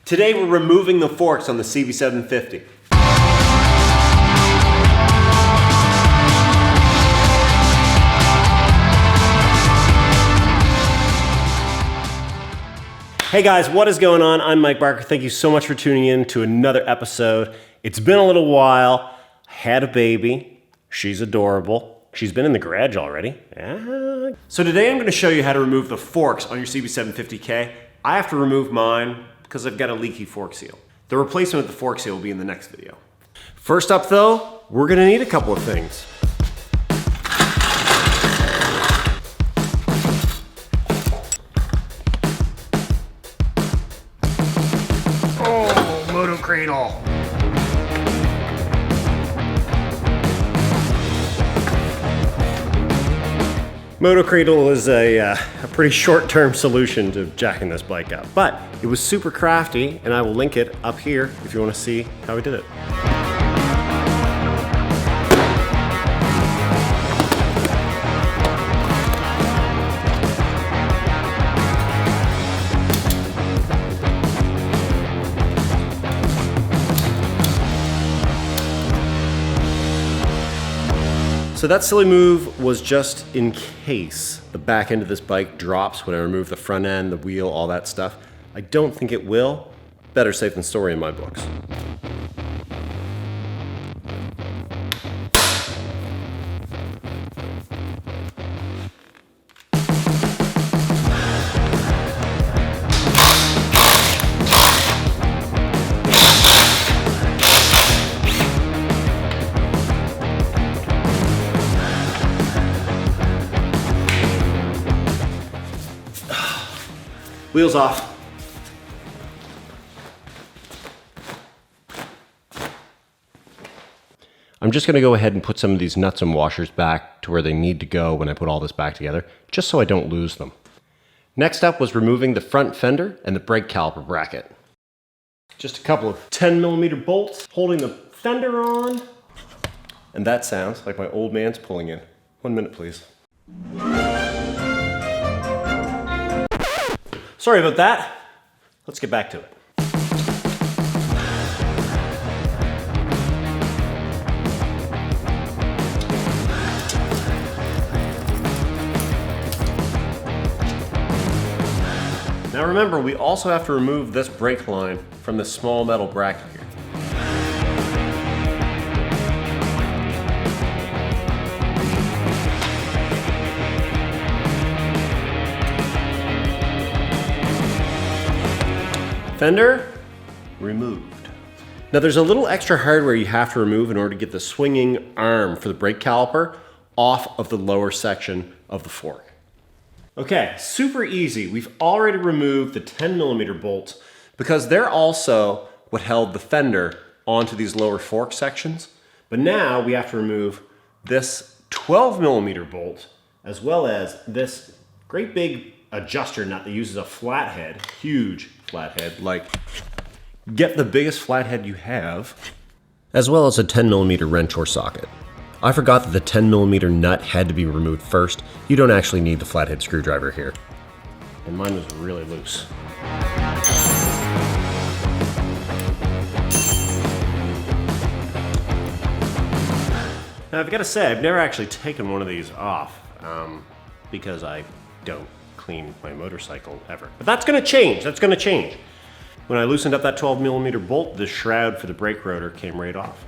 Today we're removing the forks on the CB750. Hey guys, what is going on? I'm Mike Barker. Thank you so much for tuning in to another episode. It's been a little while. I had a baby. She's adorable. She's been in the garage already. Yeah. So today I'm going to show you how to remove the forks on your CB750K. I have to remove mine because I've got a leaky fork seal. The replacement of the fork seal will be in the next video. First up though, we're going to need a couple of things. Oh, motor cradle. Moto Cradle is a pretty short-term solution to jacking this bike up, but it was super crafty, and I will link it up here if you want to see how we did it. So that silly move was just in case the back end of this bike drops when I remove the front end, the wheel, all that stuff. I don't think it will. Better safe than sorry in my books. Wheels off. I'm just going to go ahead and put some of these nuts and washers back to where they need to go when I put all this back together, just so I don't lose them. Next up was removing the front fender and the brake caliper bracket. Just a couple of 10mm bolts holding the fender on. And that sounds like my old man's pulling in. 1 minute, please. Sorry about that. Let's get back to it. Now remember, we also have to remove this brake line from this small metal bracket here. Fender removed. Now there's a little extra hardware you have to remove in order to get the swinging arm for the brake caliper off of the lower section of the fork. Okay, super easy. We've already removed the 10mm bolts because they're also what held the fender onto these lower fork sections. But now we have to remove this 12mm bolt as well as this great big adjuster nut that uses a flathead, huge flathead, like get the biggest flathead you have, as well as a 10mm wrench or socket. I forgot that the 10mm nut had to be removed first. You don't actually need the flathead screwdriver here. And mine was really loose. Now I've got to say, I've never actually taken one of these off because I don't clean my motorcycle ever. But that's gonna change, that's gonna change. When I loosened up that 12mm bolt, the shroud for the brake rotor came right off.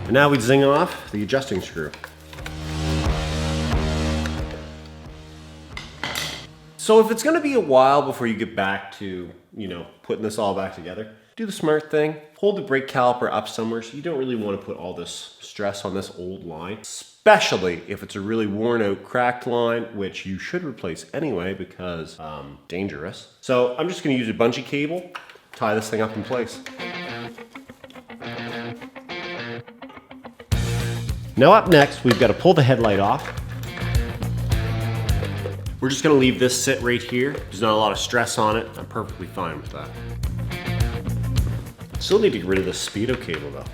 And now we zing off the adjusting screw. So if it's gonna be a while before you get back to, putting this all back together, do the smart thing. Hold the brake caliper up somewhere so you don't really want to put all this stress on this old line, especially if it's a really worn out, cracked line, which you should replace anyway because dangerous. So I'm just going to use a bungee cable, tie this thing up in place. Now up next, we've got to pull the headlight off. We're just going to leave this sit right here. There's not a lot of stress on it. I'm perfectly fine with that. Still need to get rid of the speedo cable though.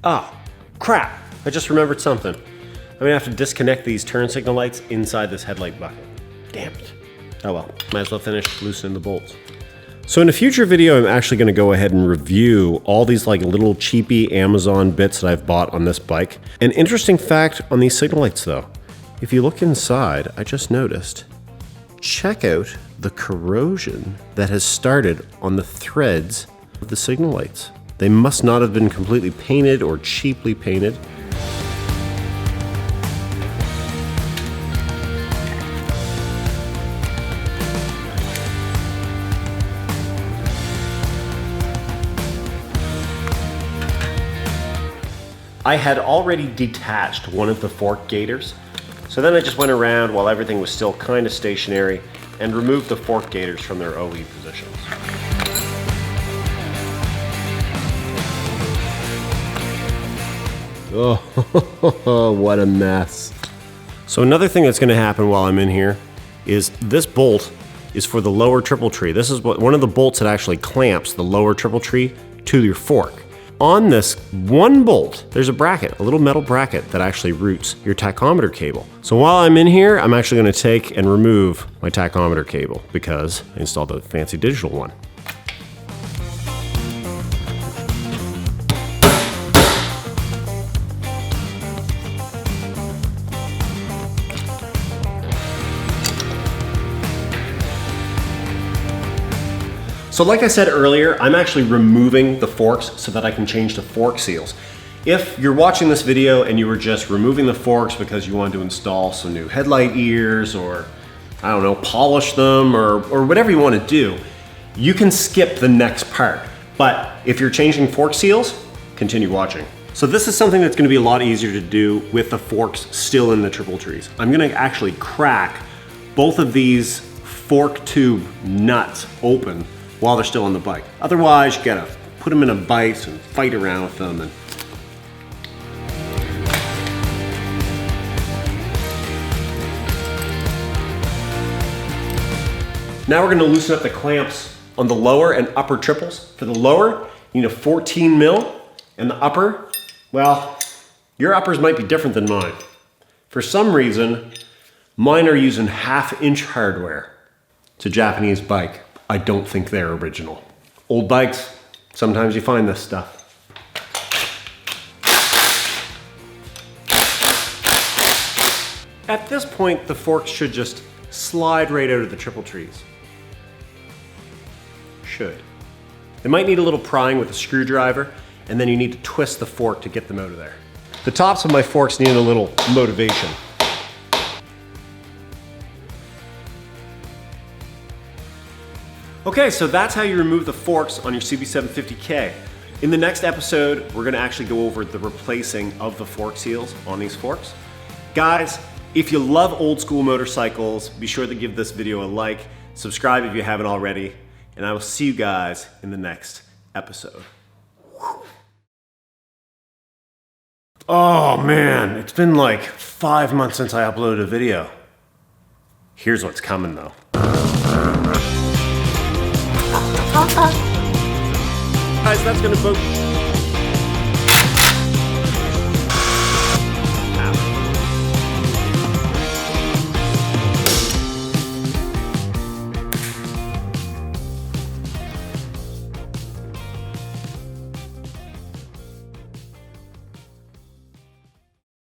Ah, crap. I just remembered something. I'm gonna have to disconnect these turn signal lights inside this headlight bucket. Damn it. Oh well, might as well finish loosening the bolts. So in a future video, I'm actually gonna go ahead and review all these like little cheapy Amazon bits that I've bought on this bike. An interesting fact on these signal lights though, if you look inside, I just noticed, check out the corrosion that has started on the threads of the signal lights. They must not have been completely painted or cheaply painted. I had already detached one of the fork gaiters, so then I just went around while everything was still kind of stationary and removed the fork gaiters from their OE positions. Oh, what a mess. So another thing that's going to happen while I'm in here is this bolt is for the lower triple tree. This is one of the bolts that actually clamps the lower triple tree to your fork. On this one bolt, there's a bracket, a little metal bracket that actually routes your tachometer cable. So while I'm in here, I'm actually going to take and remove my tachometer cable because I installed the fancy digital one. So like I said earlier, I'm actually removing the forks so that I can change the fork seals. If you're watching this video and you were just removing the forks because you wanted to install some new headlight ears or, I don't know, polish them or whatever you want to do, you can skip the next part. But if you're changing fork seals, continue watching. So this is something that's going to be a lot easier to do with the forks still in the triple trees. I'm going to actually crack both of these fork tube nuts open while they're still on the bike. Otherwise, you gotta put them in a vise and fight around with them. Now we're gonna loosen up the clamps on the lower and upper triples. For the lower, you need a 14 mil, and the upper, well, your uppers might be different than mine. For some reason, mine are using 1/2 inch hardware. It's a Japanese bike. I don't think they're original. Old bikes, sometimes you find this stuff. At this point, the forks should just slide right out of the triple trees. Should. They might need a little prying with a screwdriver, and then you need to twist the fork to get them out of there. The tops of my forks need a little motivation. Okay, so that's how you remove the forks on your CB750K. In the next episode, we're gonna actually go over the replacing of the fork seals on these forks. Guys, if you love old school motorcycles, be sure to give this video a like, subscribe if you haven't already, and I will see you guys in the next episode. Oh man, it's been like 5 months since I uploaded a video. Here's what's coming though. Guys, that's gonna